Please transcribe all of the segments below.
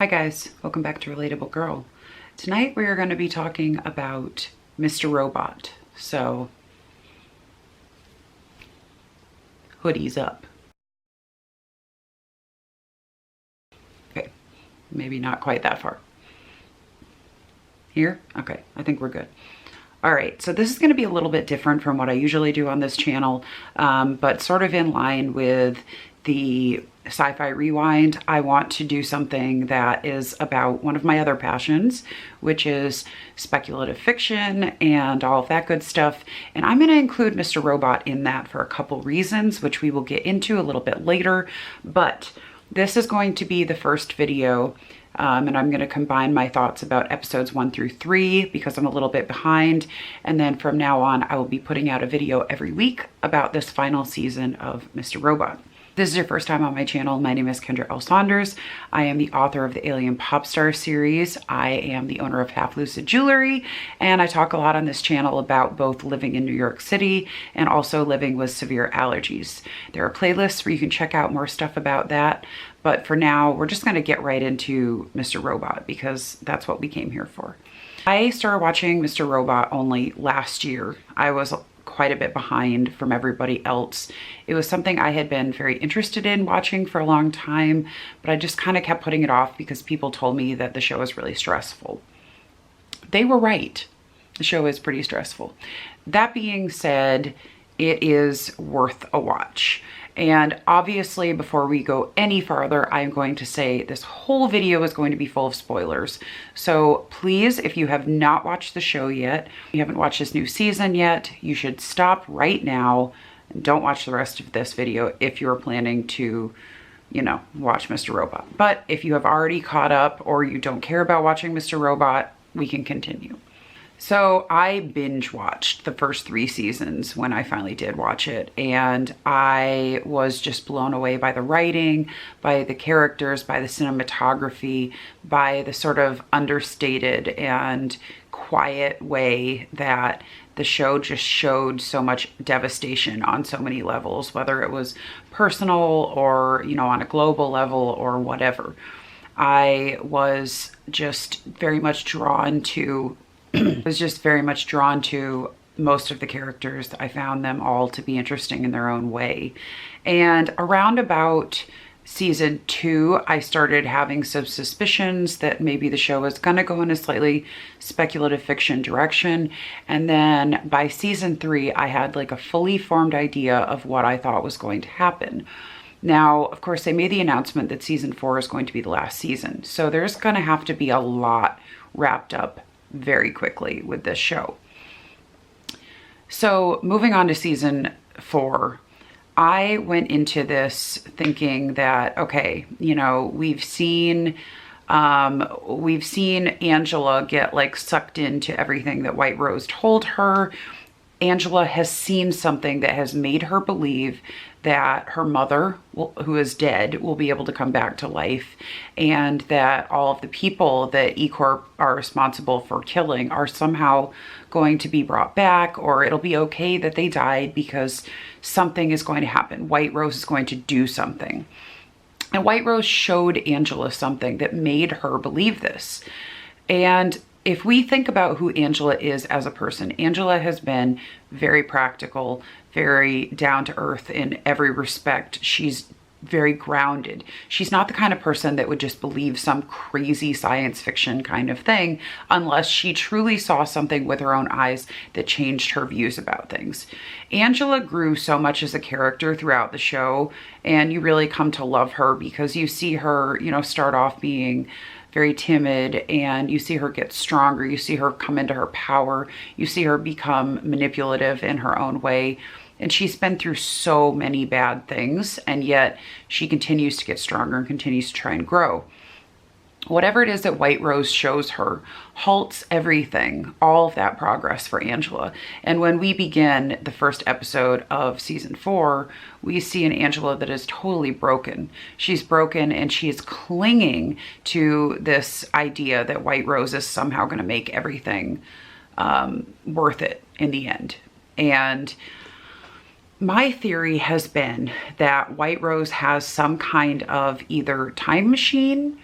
Hi guys, welcome back to Relatable Girl. Tonight we are going to be talking about Mr. Robot. So, hoodies up. Okay, maybe not quite that far. Here? Okay, I think we're good. All right, so this is going to be a little bit different from what I usually do on this channel, but sort of in line with the Sci-Fi Rewind. I want to do something that is about one of my other passions, which is speculative fiction and all of that good stuff. And I'm going to include Mr. Robot in that for a couple reasons, which we will get into a little bit later. But this is going to be the first video, and I'm going to combine my thoughts about episodes 1 through 3 because I'm a little bit behind. And then from now on, I will be putting out a video every week about this final season of Mr. Robot. If this is your first time on my channel, my name is Kendra L. Saunders. I am the author of the Alien Popstar series. I am the owner of Half Lucid Jewelry, and I talk a lot on this channel about both living in New York City and also living with severe allergies. There are playlists where you can check out more stuff about that, but for now, we're just gonna get right into Mr. Robot because that's what we came here for. I started watching Mr. Robot only last year. I was quite a bit behind from everybody else. It was something I had been very interested in watching for a long time, but I just kind of kept putting it off because people told me that the show was really stressful. They were right. The show is pretty stressful. That being said, it is worth a watch. And obviously, before we go any farther, I'm going to say this whole video is going to be full of spoilers. So please, if you have not watched the show yet, you haven't watched this new season yet, you should stop right now and don't watch the rest of this video if you're planning to, you know, watch Mr. Robot. But if you have already caught up or you don't care about watching Mr. Robot, we can continue. So I binge watched the first 3 seasons when I finally did watch it, and I was just blown away by the writing, by the characters, by the cinematography, by the sort of understated and quiet way that the show just showed so much devastation on so many levels, whether it was personal or, you know, on a global level or whatever. I was just very much drawn to most of the characters. I found them all to be interesting in their own way. And around about season 2, I started having some suspicions that maybe the show was gonna go in a slightly speculative fiction direction. And then by season 3, I had like a fully formed idea of what I thought was going to happen. Now, of course, they made the announcement that season 4 is going to be the last season. So there's gonna have to be a lot wrapped up very quickly with this show. So moving on to season 4, I went into this thinking that, okay, you know, we've seen Angela get like sucked into everything that White Rose told her. Angela has seen something that has made her believe that her mother, who is dead, will be able to come back to life, and that all of the people that E-Corp are responsible for killing are somehow going to be brought back, or it'll be okay that they died because something is going to happen. White Rose is going to do something. And White Rose showed Angela something that made her believe this. And if we think about who Angela is as a person, Angela has been very practical, very down to earth in every respect. She's very grounded. She's not the kind of person that would just believe some crazy science fiction kind of thing unless she truly saw something with her own eyes that changed her views about things. Angela grew so much as a character throughout the show, and you really come to love her because you see her, you know, start off being very timid, and you see her get stronger. You see her come into her power. You see her become manipulative in her own way. And she's been through so many bad things, and yet she continues to get stronger and continues to try and grow. Whatever it is that White Rose shows her halts everything, all of that progress for Angela. And when we begin the first episode of season 4, we see an Angela that is totally broken. She's broken, and she is clinging to this idea that White Rose is somehow going to make everything worth it in the end. And my theory has been that White Rose has some kind of either time machine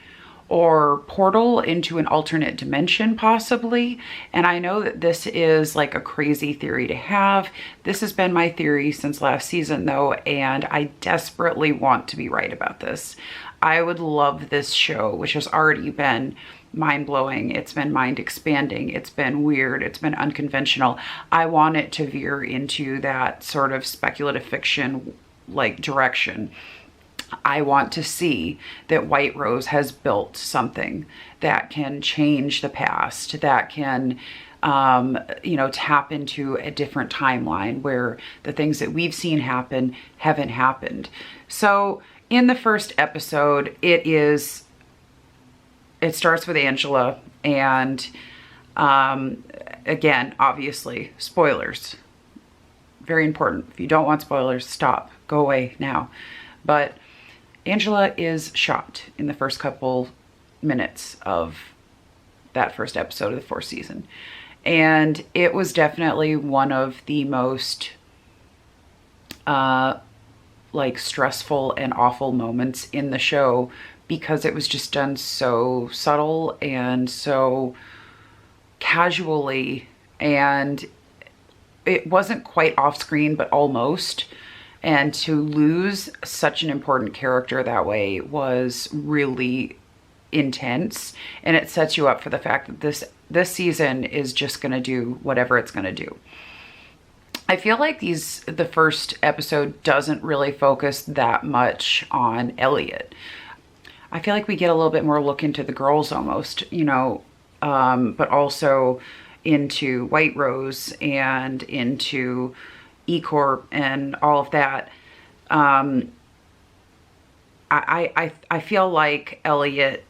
or portal into an alternate dimension possibly. And I know that this is like a crazy theory to have. This has been my theory since last season though, and I desperately want to be right about this. I would love this show, which has already been mind-blowing, it's been mind-expanding, it's been weird, it's been unconventional. I want it to veer into that sort of speculative fiction like direction. I want to see that White Rose has built something that can change the past, that can you know, tap into a different timeline where the things that we've seen happen haven't happened. So in the first episode, it starts with Angela, and again, obviously, spoilers. Very important. If you don't want spoilers, stop. Go away now. But Angela is shot in the first couple minutes of that first episode of the fourth season. And it was definitely one of the most like stressful and awful moments in the show, because it was just done so subtle and so casually, and it wasn't quite off screen, but almost. And to lose such an important character that way was really intense, and it sets you up for the fact that this season is just going to do whatever it's going to do. I feel like the first episode doesn't really focus that much on Elliot. I feel like we get a little bit more look into the girls almost, you know, but also into White Rose and into E-Corp and all of that. I feel like Elliot,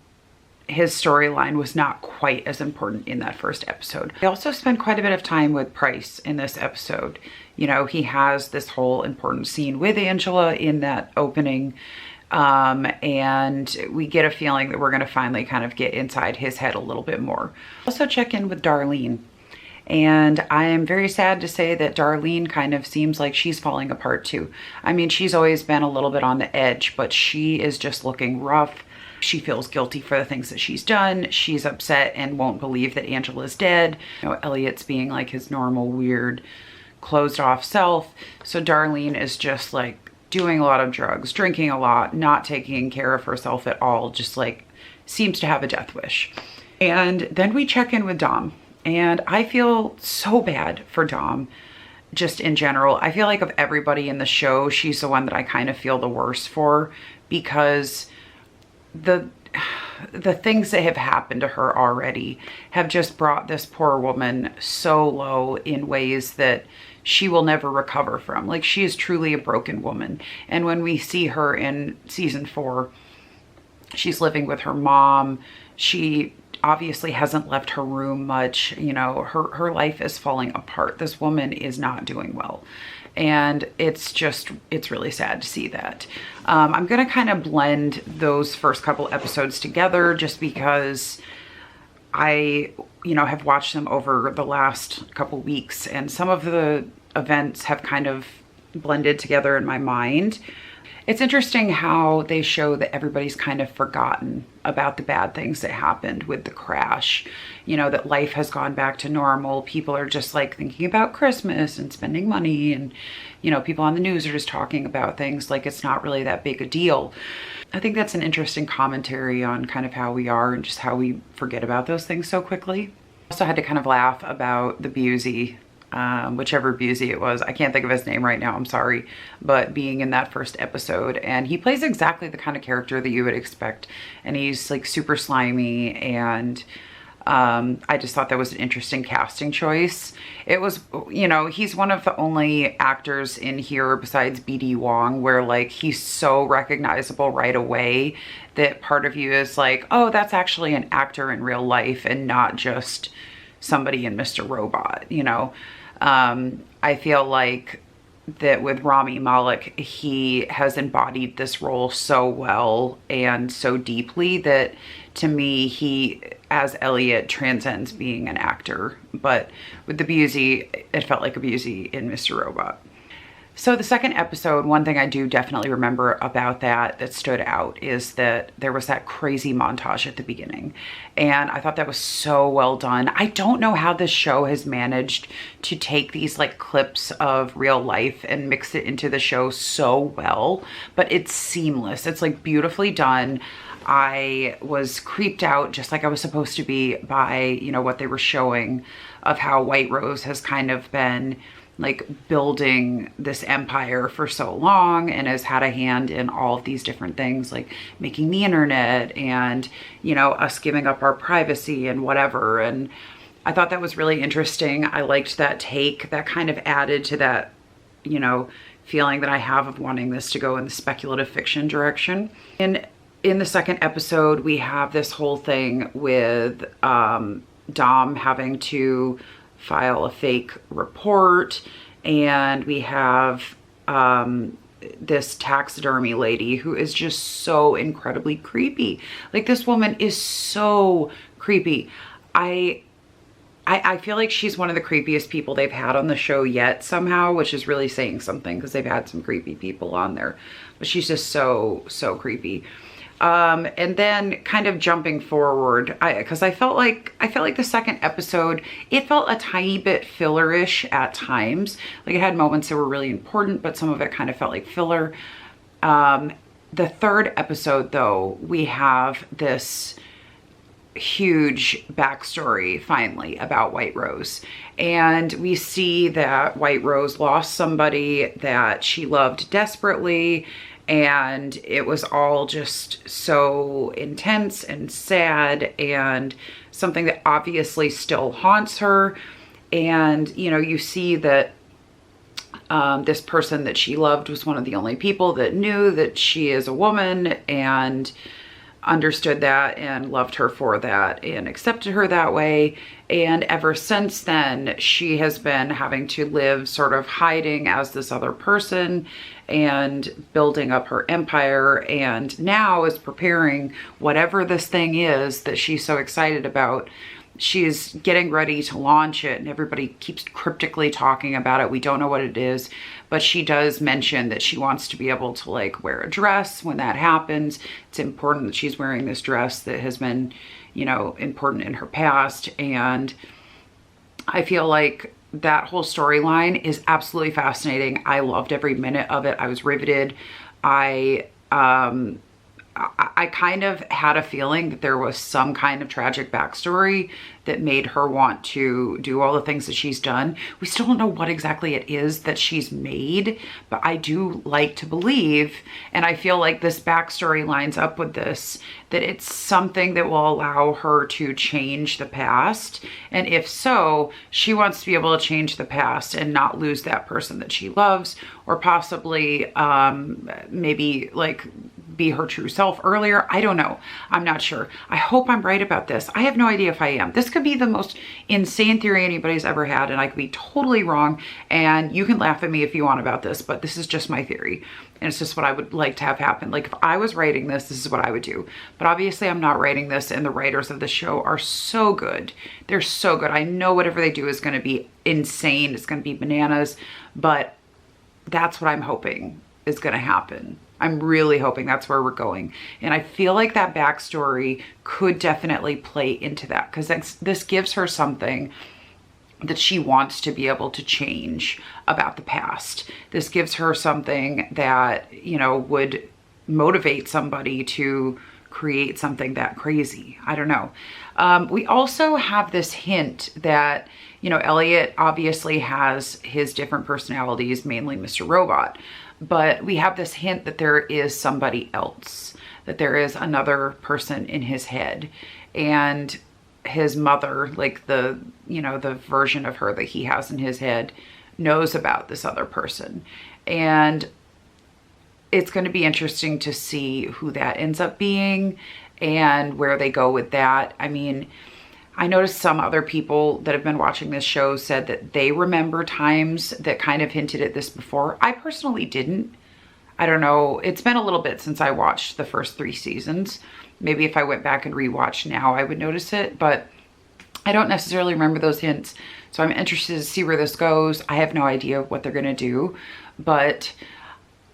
his storyline was not quite as important in that first episode. I also spent quite a bit of time with Price in this episode. You know, he has this whole important scene with Angela in that opening. And we get a feeling that we're going to finally kind of get inside his head a little bit more. Also check in with Darlene. And I am very sad to say that Darlene kind of seems like she's falling apart too. I mean, she's always been a little bit on the edge, but she is just looking rough. She feels guilty for the things that she's done. She's upset and won't believe that Angela's dead. You know, Elliot's being like his normal, weird, closed off self. So Darlene is just like doing a lot of drugs, drinking a lot, not taking care of herself at all, just like seems to have a death wish. And then we check in with Dom, and I feel so bad for Dom just in general. I feel like of everybody in the show, she's the one that I kind of feel the worst for, because the things that have happened to her already have just brought this poor woman so low in ways that she will never recover from. Like, she is truly a broken woman. And when we see her in season 4, she's living with her mom. She obviously hasn't left her room much. You know, her life is falling apart. This woman is not doing well. And it's really sad to see that. I'm gonna kind of blend those first couple episodes together just because I, you know, have watched them over the last couple weeks, and some of the events have kind of blended together in my mind. It's interesting how they show that everybody's kind of forgotten about the bad things that happened with the crash. You know, that life has gone back to normal. People are just like thinking about Christmas and spending money, and, you know, people on the news are just talking about things like it's not really that big a deal. I think that's an interesting commentary on kind of how we are and just how we forget about those things so quickly. I also had to kind of laugh about the Busey, whichever Busey it was. I can't think of his name right now, I'm sorry, but being in that first episode. And he plays exactly the kind of character that you would expect. And he's like super slimy, and I just thought that was an interesting casting choice. It was, you know, he's one of the only actors in here besides BD Wong where like he's so recognizable right away that part of you is like, oh, that's actually an actor in real life and not just somebody in Mr. Robot, you know. I feel like that with Rami Malek, he has embodied this role so well and so deeply that to me, he, as Elliot, transcends being an actor. But with the Busey, it felt like a Busey in Mr. Robot. So the second episode, one thing I do definitely remember about that stood out is that there was that crazy montage at the beginning. And I thought that was so well done. I don't know how this show has managed to take these like clips of real life and mix it into the show so well, but it's seamless. It's like beautifully done. I was creeped out, just like I was supposed to be, by, you know, what they were showing of how White Rose has kind of been like building this empire for so long and has had a hand in all of these different things, like making the internet and, you know, us giving up our privacy and whatever. And I thought that was really interesting. I liked that take. That kind of added to that, you know, feeling that I have of wanting this to go in the speculative fiction direction. And in the second episode, we have this whole thing with Dom having to file a fake report, and we have this taxidermy lady who is just so incredibly creepy. Like, this woman is so creepy. I feel like she's one of the creepiest people they've had on the show yet somehow, which is really saying something because they've had some creepy people on there, but she's just so creepy. And then kind of jumping forward, because I felt like the second episode, it felt a tiny bit fillerish at times. Like, it had moments that were really important, but some of it kind of felt like filler. The third episode, though, we have this huge backstory finally about White Rose, and we see that White Rose lost somebody that she loved desperately, and it was all just so intense and sad and something that obviously still haunts her. And, you know, you see that this person that she loved was one of the only people that knew that she is a woman and understood that and loved her for that and accepted her that way. And ever since then, she has been having to live sort of hiding as this other person and building up her empire, and now is preparing whatever this thing is that she's so excited about. She's getting ready to launch it, and everybody keeps cryptically talking about it. We don't know what it is, but she does mention that she wants to be able to like wear a dress when that happens. It's important that she's wearing this dress that has been, you know, important in her past. And I feel like that whole storyline is absolutely fascinating. I loved every minute of it. I was riveted. I kind of had a feeling that there was some kind of tragic backstory that made her want to do all the things that she's done. We still don't know what exactly it is that she's made, but I do like to believe, and I feel like this backstory lines up with this, that it's something that will allow her to change the past. And if so, she wants to be able to change the past and not lose that person that she loves, or possibly maybe like be her true self earlier. I don't know. I'm not sure. I hope I'm right about this. I have no idea if I am. This could be the most insane theory anybody's ever had, and I could be totally wrong, and you can laugh at me if you want about this, but this is just my theory, and it's just what I would like to have happen. Like, if I was writing this, this is what I would do. But obviously I'm not writing this, and the writers of the show are so good. They're so good. I know whatever they do is going to be insane. It's going to be bananas, but that's what I'm hoping is going to happen. I'm really hoping that's where we're going. And I feel like that backstory could definitely play into that, because this gives her something that she wants to be able to change about the past. This gives her something that, you know, would motivate somebody to create something that crazy. I don't know. We also have this hint that, you know, Elliot obviously has his different personalities, mainly Mr. Robot. But we have this hint that there is somebody else, that there is another person in his head, and his mother, like the, you know, the version of her that he has in his head, knows about this other person. And it's going to be interesting to see who that ends up being and where they go with that. I mean, I noticed some other people that have been watching this show said that they remember times that kind of hinted at this before. I personally didn't. I don't know. It's been a little bit since I watched the first 3 seasons. Maybe if I went back and rewatched now, I would notice it. But I don't necessarily remember those hints, so I'm interested to see where this goes. I have no idea what they're gonna do, but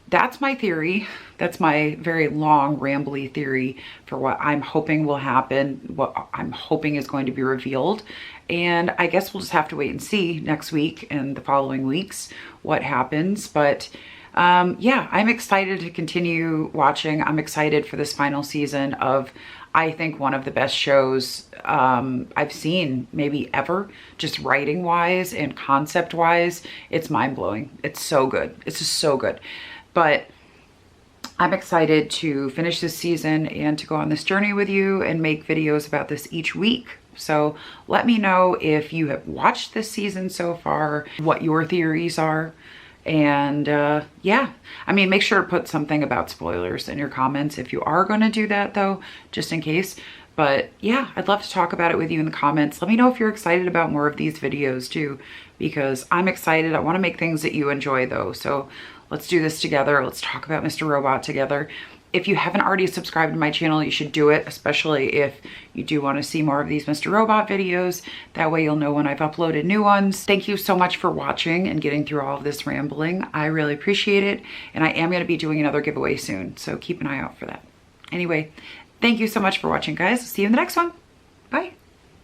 that's my theory. That's my very long, rambly theory for what I'm hoping will happen, what I'm hoping is going to be revealed. And I guess we'll just have to wait and see next week and the following weeks what happens. But yeah, I'm excited to continue watching. I'm excited for this final season of, I think, one of the best shows I've seen maybe ever, just writing wise and concept wise. It's mind blowing. It's so good. It's just so good. But I'm excited to finish this season and to go on this journey with you and make videos about this each week. So let me know if you have watched this season so far, what your theories are. And yeah, I mean, make sure to put something about spoilers in your comments if you are going to do that though, just in case. But yeah, I'd love to talk about it with you in the comments. Let me know if you're excited about more of these videos too, because I'm excited. I want to make things that you enjoy though. So let's do this together. Let's talk about Mr. Robot together. If you haven't already subscribed to my channel, you should do it, especially if you do want to see more of these Mr. Robot videos. That way you'll know when I've uploaded new ones. Thank you so much for watching and getting through all of this rambling. I really appreciate it. And I am going to be doing another giveaway soon, so keep an eye out for that. Anyway, thank you so much for watching, guys. See you in the next one. Bye.